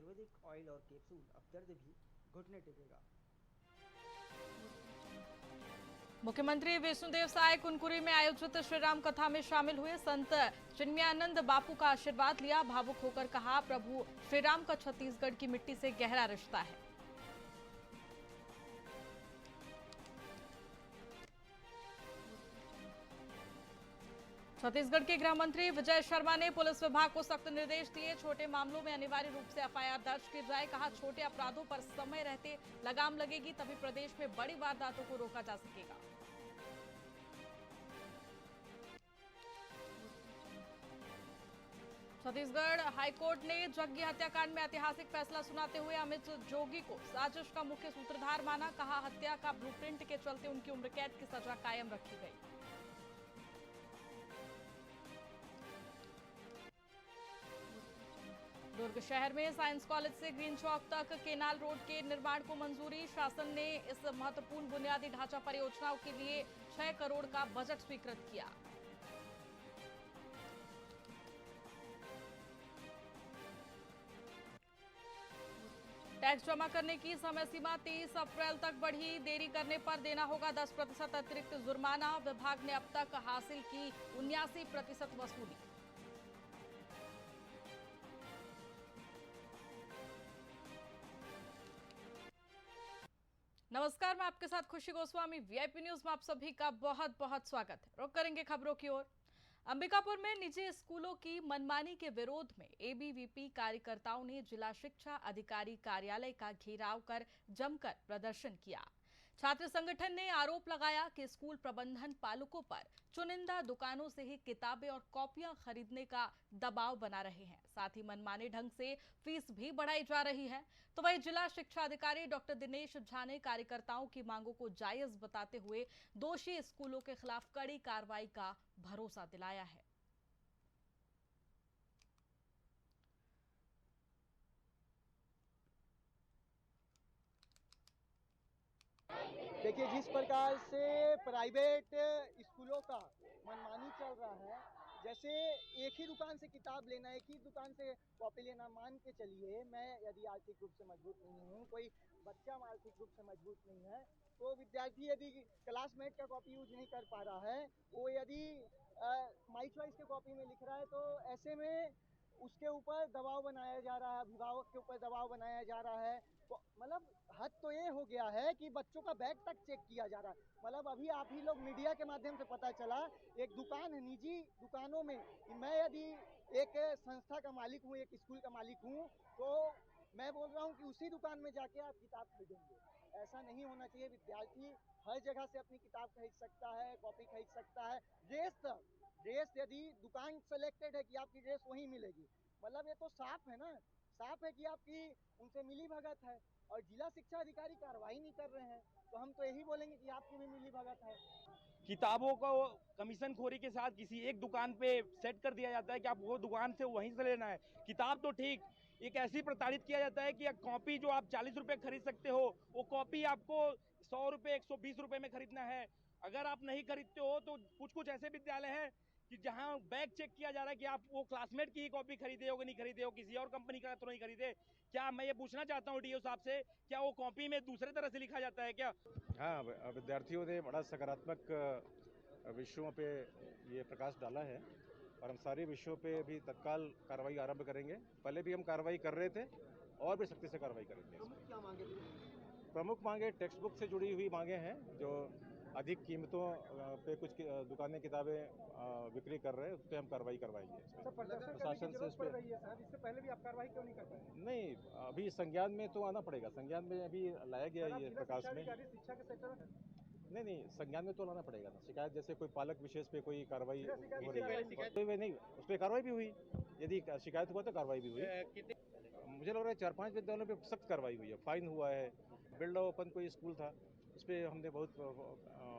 Ayurvedic oil और capsule अब दर्द भी घुटने टेकेगा। मुख्यमंत्री विष्णुदेव साय कुनकुरी में आयोजित श्रीराम कथा में शामिल हुए। संत चिन्मयानंद बापू का आशीर्वाद लिया। भावुक होकर कहा, प्रभु श्रीराम का छत्तीसगढ़ की मिट्टी से गहरा रिश्ता है। छत्तीसगढ़ के गृह मंत्री विजय शर्मा ने पुलिस विभाग को सख्त निर्देश दिए। छोटे मामलों में अनिवार्य रूप से एफआईआर दर्ज की जाए। कहा, छोटे अपराधों पर समय रहते लगाम लगेगी, तभी प्रदेश में बड़ी वारदातों को रोका जा सकेगा। छत्तीसगढ़ हाईकोर्ट ने जग्गी हत्याकांड में ऐतिहासिक फैसला सुनाते हुए अमित जोगी को साजिश का मुख्य सूत्रधार माना। कहा, हत्या का ब्लूप्रिंट के चलते उनकी उम्र कैद की सजा कायम रखी गई। दुर्ग शहर में साइंस कॉलेज से ग्रीन चौक तक केनाल रोड के निर्माण को मंजूरी। शासन ने इस महत्वपूर्ण बुनियादी ढांचा परियोजनाओं के लिए 6 करोड़ का बजट स्वीकृत किया। टैक्स जमा करने की समय सीमा 23 अप्रैल तक बढ़ी। देरी करने पर देना होगा 10% अतिरिक्त जुर्माना। विभाग ने अब तक हासिल की 79% वसूली। नमस्कार, मैं आपके साथ खुशी गोस्वामी। वीआईपी न्यूज में आप सभी का बहुत बहुत स्वागत है। रुक करेंगे खबरों की ओर। अंबिकापुर में निजी स्कूलों की मनमानी के विरोध में एबीवीपी कार्यकर्ताओं ने जिला शिक्षा अधिकारी कार्यालय का घेराव कर जमकर प्रदर्शन किया। छात्र संगठन ने आरोप लगाया कि स्कूल प्रबंधन पालकों पर चुनिंदा दुकानों से ही किताबें और कॉपियां खरीदने का दबाव बना रहे हैं। साथ ही मनमाने ढंग से फीस भी बढ़ाई जा रही है। तो वहीं जिला शिक्षा अधिकारी डॉक्टर दिनेश झा ने कार्यकर्ताओं की मांगों को जायज बताते हुए दोषी स्कूलों के खिलाफ कड़ी कार्रवाई का भरोसा दिलाया है। देखिए, जिस प्रकार से प्राइवेट स्कूलों का मनमानी चल रहा है, जैसे एक ही दुकान से किताब लेना, एक ही दुकान से कॉपी लेना, मान के चलिए मैं यदि आर्थिक रूप से मजबूत नहीं हूँ, कोई बच्चा आर्थिक रूप से मजबूत नहीं है, तो विद्यार्थी यदि क्लासमेट का कॉपी यूज नहीं कर पा रहा है, वो यदि माई चॉइस के कॉपी में लिख रहा है, तो ऐसे में उसके ऊपर दबाव बनाया जा रहा है, अभिभावक के ऊपर दबाव बनाया जा रहा है। मतलब हद तो ये हो गया है कि बच्चों का बैग तक चेक किया जा रहा है। मतलब अभी आप ही लोग मीडिया के माध्यम से पता चला, एक दुकान है, निजी दुकानों में मैं यदि एक संस्था का मालिक हूँ, एक स्कूल का मालिक हूँ, तो मैं बोल रहा हूँ कि उसी दुकान में जाके आप किताब खरीदेंगे। ऐसा नहीं होना चाहिए। विद्यार्थी हर जगह से अपनी किताब खरीद सकता है, कॉपी खरीद सकता है। ड्रेस यदि दुकान सेलेक्टेड है कि आपकी ड्रेस वहीं मिलेगी, मतलब ये तो साफ है ना, साफ है कि आपकी उनसे मिली भगत है। और जिला शिक्षा अधिकारी कार्रवाई नहीं कर रहे हैं, तो हम तो यही बोलेंगे कि आपकी भी मिली भगत है। किताबों को कमीशन खोरी के साथ किसी एक दुकान पे सेट कर दिया जाता है कि आप वो दुकान से वहीं से लेना है। किताब तो ठीक, एक ऐसी प्रताड़ित किया जाता है कि कॉपी जो आप 40 रुपए खरीद सकते हो, वो कॉपी आपको 100 रुपए 120 रुपए में खरीदना है। अगर आप नहीं खरीदते हो तो कुछ कुछ ऐसे विद्यालय हैं कि जहां बैग चेक किया जा रहा है कि आप वो क्लासमेट की ही कॉपी खरीदे हो कि नहीं खरीदे हो, किसी और कंपनी का तो नहीं खरीदे। क्या मैं ये पूछना चाहता हूँ डीओ साहब से, क्या वो कॉपी में दूसरे तरह से लिखा जाता है क्या? हाँ, विद्यार्थियों ने बड़ा सकारात्मक विषयों पे ये प्रकाश डाला है और हम सारे विषयों पे भी तत्काल कार्रवाई आरंभ करेंगे। पहले भी हम कार्रवाई कर रहे थे और भी सख्ती से कार्रवाई करेंगे। प्रमुख क्या मांगे थे? प्रमुख मांगे टेक्स्ट बुक से जुड़ी हुई मांगे हैं। जो अधिक कीमतों पे कुछ दुकानें किताबें बिक्री कर रहे हैं, उस पर हम कार्रवाई करवाएंगे। प्रशासन से इस पर इससे पहले भी आप कार्रवाई क्यों नहीं कर पाए? नहीं, अभी संज्ञान में तो आना पड़ेगा। संज्ञान में अभी लाया गया है ये प्रकाश में। शिक्षा के सेक्टर नहीं, संज्ञान में तो लाना पड़ेगा ना। शिकायत जैसे कोई पालक विशेष पे कोई कार्रवाई हो रही है, तो नहीं, उस पर कार्रवाई भी हुई। यदि शिकायत हुआ तो कार्रवाई भी हुई। मुझे लग रहा है 4-5 विद्यालयों पे सख्त कार्रवाई हुई है, फाइन हुआ है। बिल्ड ओपन कोई स्कूल था, उस पर हमने बहुत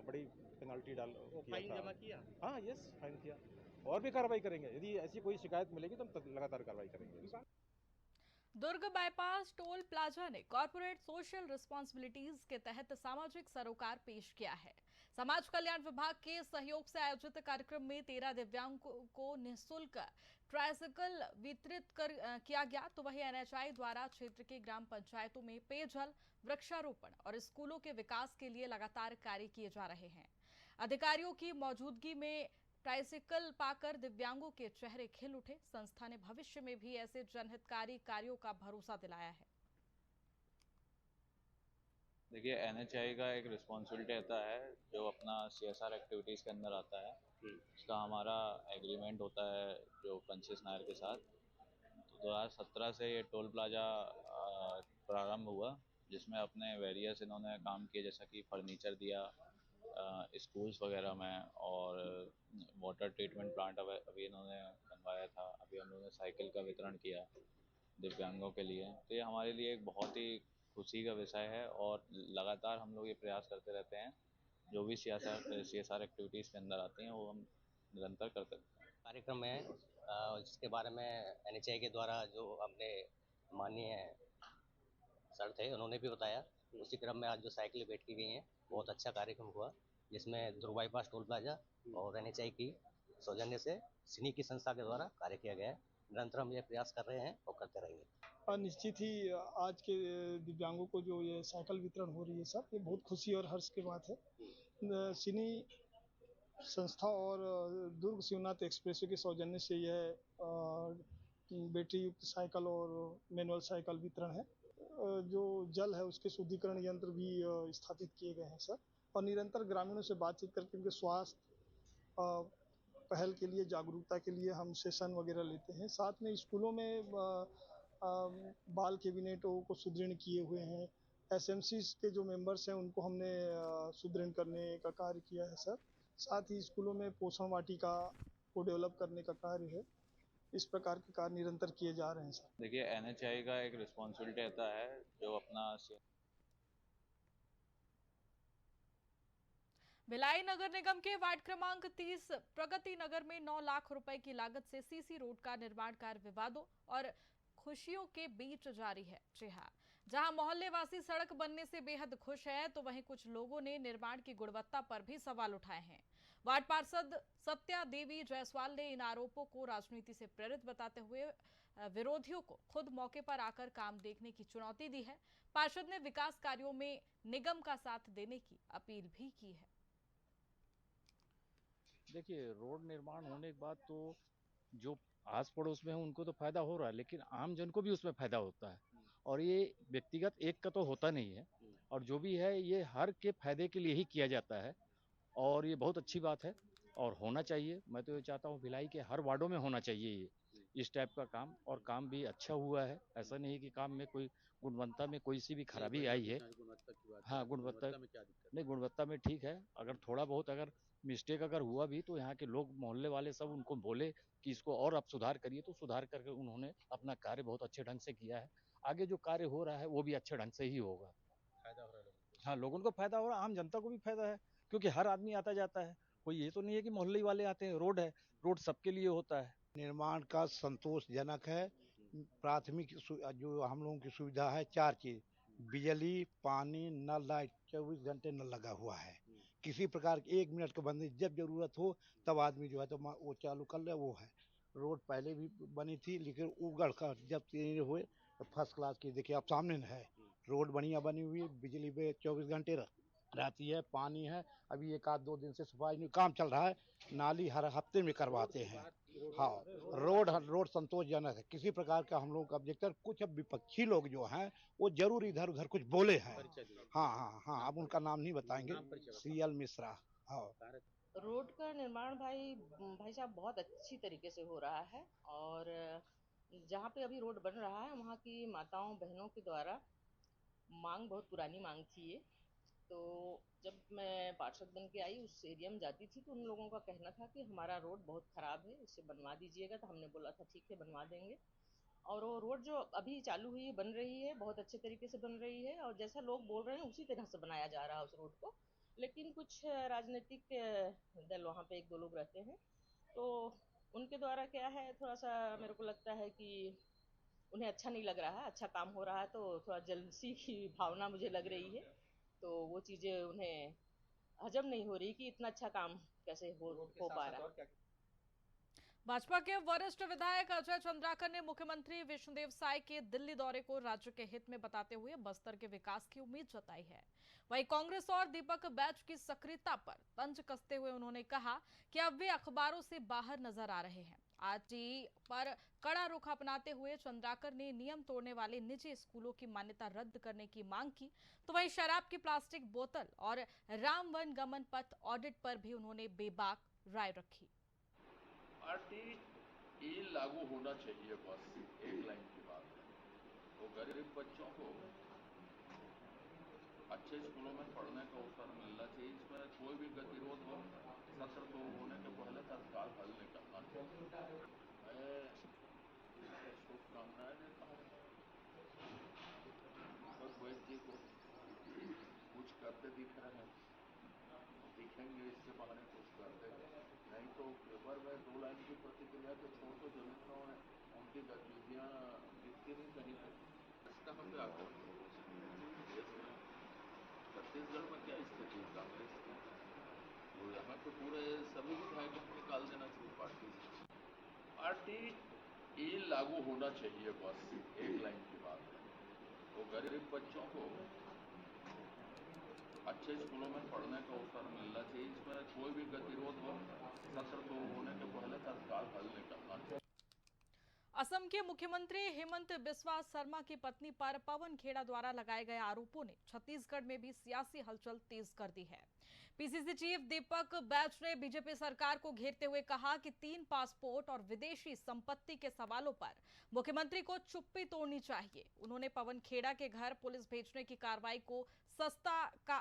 बड़ी पेनल्टी जमा किया। हाँ, यस, फाइन किया। और भी कार्रवाई करेंगे। यदि ऐसी कोई शिकायत मिलेगी तो हम लगातार कार्रवाई करेंगे। दुर्ग बाईपास टोल प्लाजा ने कॉर्पोरेट सोशल रिस्पांसिबिलिटीज के तहत सामाजिक सरोकार पेश किया है। समाज कल्याण विभाग के सहयोग से आयोजित कार्यक्रम में 13 दिव्यांगों को निःशुल्क ट्राइसिकल वितरित किया गया। तो वहीं एनएचआई द्वारा क्षेत्र के ग्राम पंचायतों में पेयजल, वृक्षारोपण और स्कूलों के विकास के लिए लगातार कार्य किए जा रहे हैं। अधिकारियों की मौजूदगी में ट्राइसिकल पाकर दिव्यांगों के चेहरे खिल उठे। संस्था ने भविष्य में भी ऐसे जनहितकारी कार्यों का भरोसा दिलाया है। देखिए, एनएचआई का एक रिस्पॉन्सिबिलिटी रहता है जो अपना सीएसआर एक्टिविटीज़ के अंदर आता है। उसका हमारा एग्रीमेंट होता है जो पंचेस नायर के साथ। तो 2017 से ये टोल प्लाजा प्रारंभ हुआ, जिसमें अपने वेरियस इन्होंने काम किए, जैसा कि फर्नीचर दिया स्कूल्स वगैरह में, और वाटर ट्रीटमेंट प्लांट अभी इन्होंने बनवाया था। अभी हम लोगों ने साइकिल का वितरण किया दिव्यांगों के लिए। तो ये हमारे लिए एक बहुत ही खुशी का विषय है और लगातार हम लोग ये प्रयास करते रहते हैं। जो भी सीएसआर एक्टिविटीज़ के अंदर आती हैं वो हम निरंतर करते रहते हैं। कार्यक्रम है जिसके बारे में एनएचआई के द्वारा जो अपने माननीय सर थे उन्होंने भी बताया। उसी क्रम में आज जो साइकिलें भेंट की गई हैं, बहुत अच्छा कार्यक्रम हुआ, जिसमें ध्रुव बाईपास टोल प्लाजा और एनएचआई की सौजन्य से सिनी की संस्था के द्वारा कार्य किया गया है। निरंतर हम ये प्रयास कर रहे हैं और करते रहेंगे। निश्चित ही आज के दिव्यांगों को जो ये साइकिल वितरण हो रही है सर, ये बहुत खुशी और हर्ष की बात है। सिनी संस्था और दुर्ग शिवनाथ एक्सप्रेसवे के सौजन्य से यह बैटरी युक्त साइकिल और मैनुअल साइकिल वितरण है। जो जल है उसके शुद्धिकरण यंत्र भी स्थापित किए गए हैं सर, और निरंतर ग्रामीणों से बातचीत करके उनके स्वास्थ्य पहल के लिए, जागरूकता के लिए हम सेशन वगैरह लेते हैं। साथ में स्कूलों में बाल कैबिनेटों को सुदृढ़ किए हुए हैं। एसएमसी के जो मेंबर्स हैं उनको हमने सुदृढ़ करने का कार्य किया है सर। साथ ही स्कूलों में पोषण वाटिका को डेवलप करने का कार्य है। इस प्रकार के कार्य निरंतर किए जा रहे हैं सर। देखिए, एनएचआई का एक रिस्पॉन्सिबिलिटी रहता है जो अपना भिलाई नगर निगम के वार्ड क्रमांक 30 प्रगति नगर में 9 लाख रुपए की लागत से सीसी रोड का निर्माण कार्य विवादों और खुशियों के बीच जारी है। जी हाँ, जहां मोहल्ले वासी सड़क बनने से बेहद खुश है, तो वहीं कुछ लोगों ने निर्माण की गुणवत्ता पर भी सवाल उठाए हैं। वार्ड पार्षद सत्या देवी जायसवाल ने इन आरोपों को राजनीति से प्रेरित बताते हुए विरोधियों को खुद मौके पर आकर काम देखने की चुनौती दी है। पार्षद ने विकास कार्यों में निगम का साथ देने की अपील भी की है। देखिए, रोड निर्माण होने के बाद तो जो आस पड़ोस में है उनको तो फायदा हो रहा है, लेकिन आम जन को भी उसमें फायदा होता है। और ये व्यक्तिगत एक का तो होता नहीं है, और जो भी है ये हर के फायदे के लिए ही किया जाता है, और ये बहुत अच्छी बात है और होना चाहिए। मैं तो ये चाहता हूँ भिलाई के हर वार्डों में होना चाहिए ये इस टाइप का काम, और काम भी अच्छा हुआ है। ऐसा नहीं कि काम में कोई गुणवत्ता में कोई सी भी खराबी आई है। हाँ, गुणवत्ता में ठीक है। अगर थोड़ा बहुत अगर मिस्टेक अगर हुआ भी तो यहाँ के लोग, मोहल्ले वाले सब उनको बोले कि इसको और आप सुधार करिए, तो सुधार करके उन्होंने अपना कार्य बहुत अच्छे ढंग से किया है। आगे जो कार्य हो रहा है वो भी अच्छे ढंग से ही होगा। फायदा हो रहा है, हाँ, लोगों को फायदा हो रहा है, आम जनता को भी फायदा है, क्योंकि हर आदमी आता जाता है। कोई ये तो नहीं है कि मोहल्ले वाले आते हैं। रोड है, रोड सबके लिए होता है। निर्माण का संतोषजनक है। प्राथमिक जो हम लोगों की सुविधा है 4 चीज: बिजली, पानी, नल, लाइट 24 घंटे नल लगा हुआ है। किसी प्रकार की 1 मिनट का बंद नहीं, जब जरूरत हो तब आदमी जो है तो वो चालू कर ले, वो है। रोड पहले भी बनी थी, लेकिन उगड़ कर जब हुए तो फर्स्ट क्लास की, देखिए आप सामने है, रोड बढ़िया बनी हुई है। बिजली पे 24 घंटे रहती है, पानी है। अभी 1-2 दिन से सफाई नहीं काम चल रहा है, नाली हर हफ्ते में करवाते हैं। हाँ, रोड संतोषजनक है। किसी प्रकार का हम लोग का ऑब्जेक्टर, कुछ अब विपक्षी लोग जो हैं वो जरूर इधर उधर कुछ बोले हैं। हाँ, अब उनका नाम नहीं बताएंगे। CL मिश्रा। हाँ, रोड का निर्माण भाई साहब बहुत अच्छी तरीके से हो रहा है, और जहाँ पे अभी रोड बन रहा है वहाँ की माताओं बहनों के द्वारा मांग, बहुत पुरानी मांग थी ये। तो जब मैं पार्षद बन के आई, उस एरिया में जाती थी तो उन लोगों का कहना था कि हमारा रोड बहुत ख़राब है, इसे बनवा दीजिएगा। तो हमने बोला था ठीक है, बनवा देंगे। और वो रोड जो अभी चालू हुई है, बन रही है, बहुत अच्छे तरीके से बन रही है, और जैसा लोग बोल रहे हैं उसी तरह से बनाया जा रहा है उस रोड को। लेकिन कुछ राजनीतिक दल वहाँ पे 1-2 लोग रहते हैं, तो उनके द्वारा क्या है, थोड़ा सा मेरे को लगता है कि उन्हें अच्छा नहीं लग रहा है। अच्छा काम हो रहा है तो थोड़ा जलसी की भावना मुझे लग रही है, तो वो चीज़ें उन्हें हजम नहीं हो रही कि इतना अच्छा काम कैसे हो पा रहा है। भाजपा के वरिष्ठ विधायक अजय चंद्राकर ने मुख्यमंत्री विष्णुदेव साय के दिल्ली दौरे को राज्य के हित में बताते हुए बस्तर के विकास की उम्मीद जताई है। वहीं कांग्रेस और दीपक बैच की सक्रियता पर तंज कसते हुए उन्होंने कहा कि अब वे अखबारों से बाहर नजर आ रहे हैं। आरटीई पर कड़ा रुख अपनाते हुए चंद्राकर ने नियम तोड़ने वाले निजी स्कूलों की मान्यता रद्द करने की मांग की, तो वहीं शराब की प्लास्टिक बोतल और राम वन गमन पथ ऑडिट पर भी उन्होंने बेबाक राय रखी। आरटीई लागू होना चाहिए, बस एक लाइन की बात है। तो गरीब बच्चों को अच्छे स्कूलों में पढ़ने का अवसर मिलना चाहिए। इसमें कोई भी गतिरोध हो, सत्र तो होने के पहले तत्काल हल निकलना चाहिए। मैं शुभकामनाएं देता हूँ वैद्य जी को, कुछ करते दिख रहे हैं, दिखेंगे इसके बहाने कुछ करते, नहीं तो पेपर में 2 लाइन की प्रतिक्रिया के छोड़ तो जमीनों में उनकी गतिविधियां दिखती नहीं कहीं पर। इसका हम क्या करते हैं? छत्तीसगढ़ में क्या स्थिति है कांग्रेस की? तो यहाँ तो पूरे सभी विधायकों को निकाल देना चाहिए पार्टी से। आरटीई लागू होना चाहिए, बस एक लाइन की बात है। तो गरीब बच्चों को अच्छे स्कूलों में पढ़ने का अवसर मिलना चाहिए। इसमें कोई भी गतिरोध हो, सत्र तो होने के पहले तत्काल हल निकलना चाहिए। असम के मुख्यमंत्री हेमंत बिस्वा शर्मा की पत्नी पर पवन खेड़ा द्वारा लगाए गए आरोपों ने छत्तीसगढ़ में भी सियासी हलचल तेज कर दी है। पीसीसी चीफ दीपक बैच ने बीजेपी सरकार को घेरते हुए कहा कि 3 पासपोर्ट और विदेशी संपत्ति के सवालों पर मुख्यमंत्री को चुप्पी तोड़नी चाहिए। उन्होंने पवन खेड़ा के घर पुलिस भेजने की कार्रवाई को सत्ता का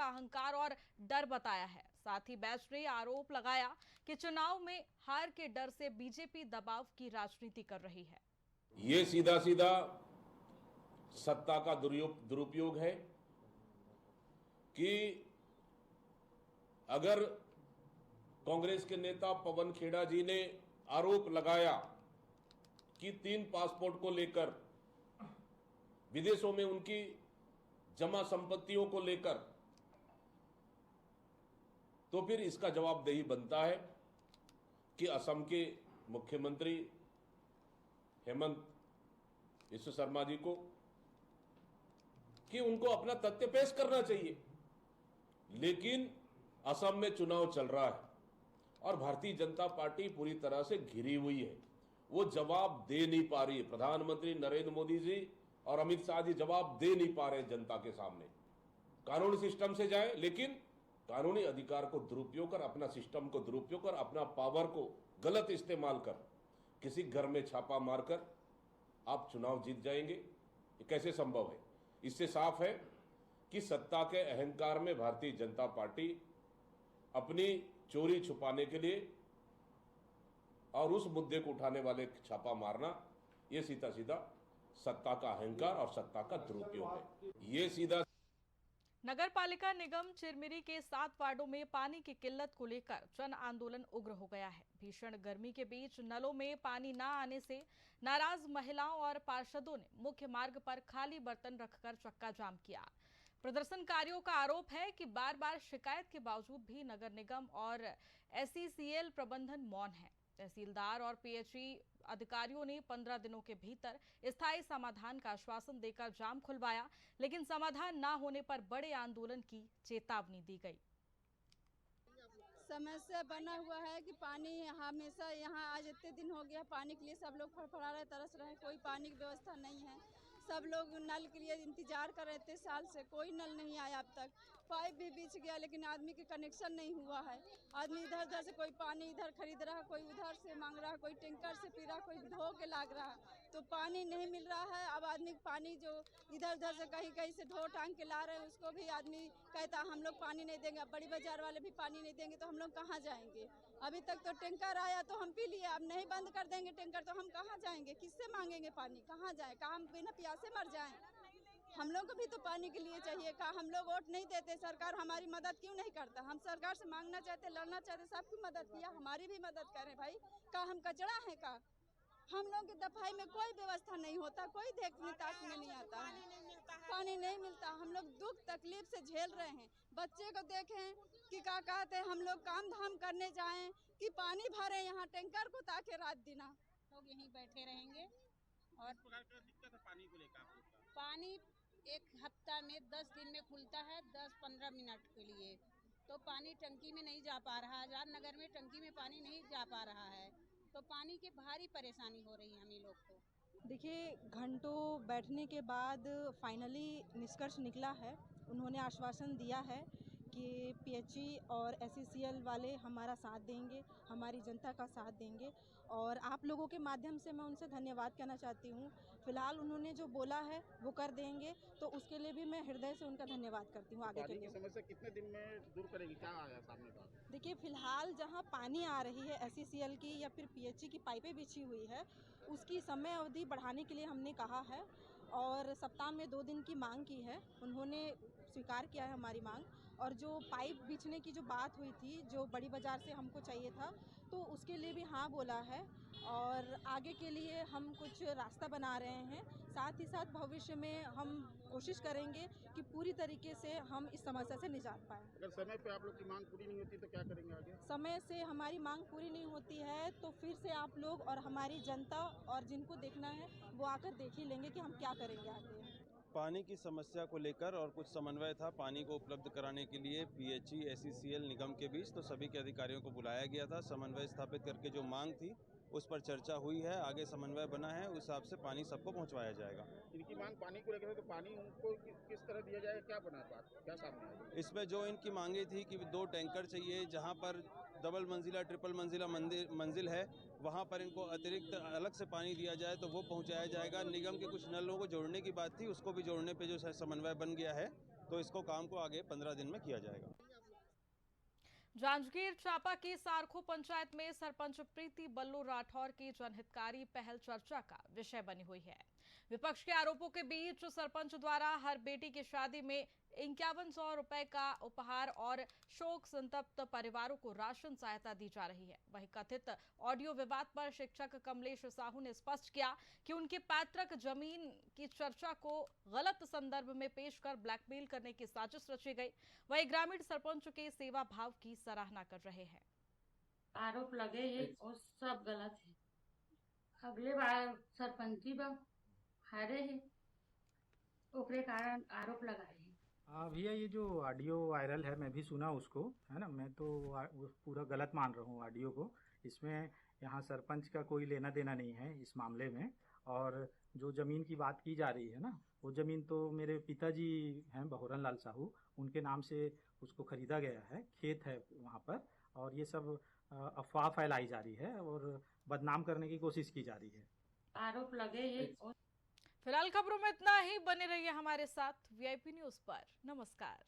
अहंकार और डर बताया है। साथ ही बैच ने आरोप लगाया कि चुनाव में हार के डर से बीजेपी दबाव की राजनीति कर रही है। ये सीधा सीधा सत्ता का दुरुपयोग है कि अगर कांग्रेस के नेता पवन खेड़ा जी ने आरोप लगाया कि 3 पासपोर्ट को लेकर, विदेशों में उनकी जमा संपत्तियों को लेकर, तो फिर इसका जवाबदेही बनता है कि असम के मुख्यमंत्री हेमंत बिस्वा शर्मा जी को कि उनको अपना तथ्य पेश करना चाहिए। लेकिन असम में चुनाव चल रहा है और भारतीय जनता पार्टी पूरी तरह से घिरी हुई है, वो जवाब दे नहीं पा रही है। प्रधानमंत्री नरेंद्र मोदी जी और अमित शाह जी जवाब दे नहीं पा रहे जनता के सामने। कानूनी सिस्टम से जाए, लेकिन कानूनी अधिकार को दुरुपयोग कर, अपना सिस्टम को दुरुपयोग कर, अपना पावर को गलत इस्तेमाल कर, किसी घर में छापा मारकर आप चुनाव जीत जाएंगे, ये कैसे संभव है? इससे साफ है कि सत्ता के अहंकार में भारतीय जनता पार्टी अपनी चोरी छुपाने के लिए और उस मुद्दे को उठाने वाले छापा मारना, ये सीधा सीधा सत्ता का अहंकार और सत्ता का दुरुपयोग है। ये सीधा नगर पालिका निगम चिरमिरी के 7 वार्डों में पानी की किल्लत को लेकर जन आंदोलन उग्र हो गया है। भीषण गर्मी के बीच नलों में पानी न आने से नाराज महिलाओं और पार्षदों ने मुख्य मार्ग पर खाली बर्तन रखकर चक्का जाम किया। प्रदर्शनकारियों का आरोप है कि बार बार शिकायत के बावजूद भी नगर निगम और SECL प्रबंधन मौन है। तहसीलदार और PHE अधिकारियों ने 15 दिनों के भीतर स्थायी समाधान का आश्वासन देकर जाम खुलवाया, लेकिन समाधान न होने पर बड़े आंदोलन की चेतावनी दी गई। समस्या बना हुआ है कि पानी हमेशा यहाँ आज इतने दिन हो गया, पानी के लिए सब लोग फड़फड़ा रहे, तरस रहे, कोई पानी की व्यवस्था नहीं है। सब लोग नल के लिए इंतजार कर रहे थे, साल से कोई नल नहीं आया अब तक। पाइप भी बिछ गया लेकिन आदमी के कनेक्शन नहीं हुआ है। आदमी इधर उधर से, कोई पानी इधर खरीद रहा है, कोई उधर से मांग रहा है, कोई टैंकर से पी रहा है, कोई धो के लाग रहा है, तो पानी नहीं मिल रहा है। अब आदमी पानी जो इधर उधर से कहीं कहीं से ढो टांग के ला रहे हैं, उसको भी आदमी कहता हम लोग पानी नहीं देंगे। अब बड़ी बाजार वाले भी पानी नहीं देंगे तो हम लोग कहाँ जाएंगे? अभी तक तो टैंकर आया तो हम पी लिए, अब नहीं बंद कर देंगे टैंकर तो हम कहाँ जाएंगे? किससे मांगेंगे पानी? कहाँ जाए? कहाँ हम बिना प्यासे मर जाएं? हम लोग को भी तो पानी के लिए चाहिए। का हम लोग वोट नहीं देते, सरकार हमारी मदद क्यों नहीं करता? हम सरकार से मांगना चाहते, लड़ना चाहते, सबकी मदद किया, हमारी भी मदद करें भाई। का हम कचरा है का? हम लोग की दफाई में कोई व्यवस्था नहीं होता, कोई देखने ताकने नहीं आता है, पानी नहीं मिलता। हम लोग दुख तकलीफ से झेल रहे हैं। बच्चे को देखें कि क्या कहते हैं, हम लोग काम धाम करने जाएं कि पानी भरे यहाँ टैंकर को ताकि रात दिना लोग यहीं बैठे रहेंगे। और दिक्कत है पानी को लेकर? पानी एक हफ्ता में 10 दिन में खुलता है, 10-15 मिनट के लिए, तो पानी टंकी में नहीं जा पा रहा। आजाद नगर में टंकी में पानी नहीं जा पा रहा है, तो पानी की भारी परेशानी हो रही है हम लोग को। देखिए, घंटों बैठने के बाद फाइनली निष्कर्ष निकला है। उन्होंने आश्वासन दिया है कि पीएचई और एसईसीएल वाले हमारा साथ देंगे, हमारी जनता का साथ देंगे, और आप लोगों के माध्यम से मैं उनसे धन्यवाद कहना चाहती हूँ। फिलहाल उन्होंने जो बोला है वो कर देंगे, तो उसके लिए भी मैं हृदय से उनका धन्यवाद करती हूँ। आगे के लिए समस्या कितने दिन में दूर करेगी, क्या आया सामने का? देखिए, फिलहाल जहाँ पानी आ रही है एसईसीएल की या फिर पीएचई की पाइपें बिछी हुई है, उसकी समय अवधि बढ़ाने के लिए हमने कहा है और सप्ताह में 2 दिन की मांग की है। उन्होंने स्वीकार किया है हमारी मांग। और जो पाइप बिछने की जो बात हुई थी, जो बड़ी बाज़ार से हमको चाहिए था, तो उसके लिए भी हाँ बोला है। और आगे के लिए हम कुछ रास्ता बना रहे हैं। साथ ही साथ भविष्य में हम कोशिश करेंगे कि पूरी तरीके से हम इस समस्या से निजात पाएँ। अगर समय पे आप लोग की मांग पूरी नहीं होती तो क्या करेंगे आगे? समय से हमारी मांग पूरी नहीं होती है तो फिर से आप लोग और हमारी जनता और जिनको देखना है वो आकर देख ही लेंगे कि हम क्या करेंगे आगे। पानी की समस्या को लेकर और कुछ समन्वय था पानी को उपलब्ध कराने के लिए पीएचई एसईसीएल निगम के बीच, तो सभी के अधिकारियों को बुलाया गया था। समन्वय स्थापित करके जो मांग थी उस पर चर्चा हुई है, आगे समन्वय बना है, उस हिसाब से पानी सबको पहुंचवाया जाएगा। इनकी मांग पानी को लेकर, तो पानी उनको किस तरह दिया जाएगा, क्या बना बात, क्या सामने आया? इसमें जो इनकी मांगे थी कि 2 टैंकर चाहिए, जहां पर डबल मंजिला ट्रिपल मंजिला मंजिल है वहां पर इनको अतिरिक्त अलग से पानी दिया जाए तो वो पहुंचाया जाएगा। निगम के कुछ नलों को जोड़ने की बात थी, उसको भी जोड़ने पे जो समन्वय बन गया है, तो इसको काम को आगे 15 दिन में किया जाएगा। जांजगीर चांपा की सारखू पंचायत में सरपंच प्रीति बल्लू राठौर की जनहितकारी पहल चर्चा का विषय बनी हुई है। विपक्ष के आरोपों के बीच सरपंच द्वारा हर बेटी की शादी में 5100 रुपए का उपहार और शोक संतप्त परिवारों को राशन सहायता दी जा रही है। वहीं कथित ऑडियो विवाद पर शिक्षक कमलेश साहू ने स्पष्ट किया कि उनकी पैतृक जमीन की चर्चा को गलत संदर्भ में पेश कर ब्लैकमेल करने की साजिश रची गई। वहीं ग्रामीण सरपंच के सेवा भाव की सराहना कर रहे हैं। आरोप लगे है और सब गलत है। अगले बार सरपंची हारे है, ओकरे कारण आरोप लगाए हैं। भैया ये जो ऑडियो वायरल है, मैं भी सुना उसको, है ना। मैं तो पूरा गलत मान रहा हूँ ऑडियो को। इसमें यहाँ सरपंच का कोई लेना देना नहीं है इस मामले में। और जो ज़मीन की बात की जा रही है ना, वो ज़मीन तो मेरे पिताजी हैं बहोरन लाल साहू, उनके नाम से उसको ख़रीदा गया है, खेत है वहाँ पर। और ये सब अफवाह फैलाई जा रही है और बदनाम करने की कोशिश की जा रही है। आरोप लगे है। फिलहाल खबरों में इतना ही। बने रहिए हमारे साथ वीआईपी न्यूज़ पर। नमस्कार।